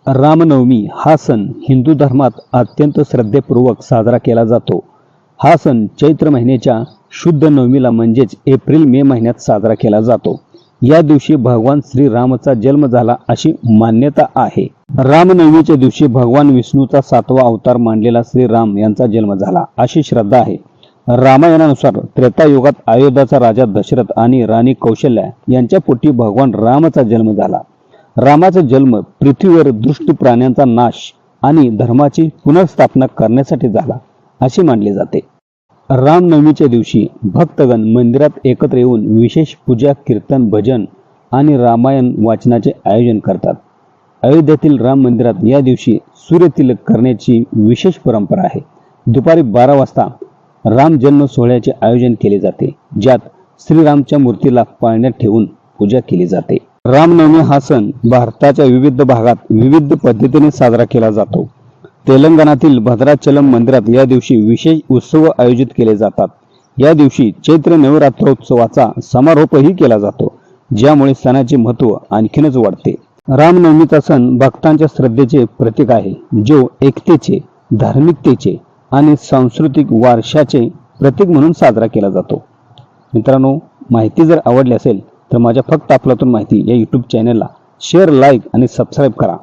रामनवमी हा सण हिंदू धर्मात अत्यंत श्रद्धेपूर्वक साजरा केला जातो। हा सण चैत्र महिन्याच्या शुद्ध नवमीला म्हणजेच एप्रिल मे महिन्यात साजरा केला जातो। या दिवशी भगवान श्रीरामाचा जन्म झाला अशी मान्यता आहे। रामनवमीच्या दिवशी भगवान विष्णूचा 7वा अवतार मानलेला श्रीराम यांचा जन्म झाला अशी श्रद्धा आहे। रामायणानुसार त्रेतायुगात अयोध्याचा राजा दशरथ आणि राणी कौशल्या यांच्या पोटी भगवान रामाचा जन्म झाला। रामाचा जन्म पृथ्वीवर दुष्ट प्राण्यांचा नाश आणि धर्माची पुनर्स्थापना करण्यासाठी झाला असे मानले जाते। रामनवमीच्या दिवशी भक्तगण मंदिरात एकत्र येऊन विशेष पूजा, कीर्तन, भजन आणि रामायण वाचनाचे आयोजन करतात। अयोध्येतील राम मंदिरात या दिवशी सूर्यतिलक करण्याची विशेष परंपरा आहे। दुपारी 12 वाजता राम जन्म सोहळ्याचे आयोजन केले जाते, ज्यात श्रीरामच्या मूर्तीला पाळण्यात ठेवून पूजा केली जाते। रामनवमी हा सण भारताच्या विविध भागात विविध पद्धतीने साजरा केला जातो। तेलंगणातील भद्राचलम मंदिरात या दिवशी विशेष उत्सव आयोजित केले जातात। या दिवशी चैत्र नवरात्रोत्सवाचा समारोपही केला जातो, ज्यामुळे सणाचे महत्त्व आणखीनच वाढते। रामनवमीचा सण भक्तांच्या श्रद्धेचे प्रतीक आहे, जो एकतेचे, धार्मिकतेचे आणि सांस्कृतिक वारशाचे प्रतीक म्हणून साजरा केला जातो। मित्रांनो, माहिती जर आवडली असेल तर माझ्या फक्त आपलातून माहिती या YouTube चॅनलला शेअर, लाईक आणि सबस्क्राईब करा।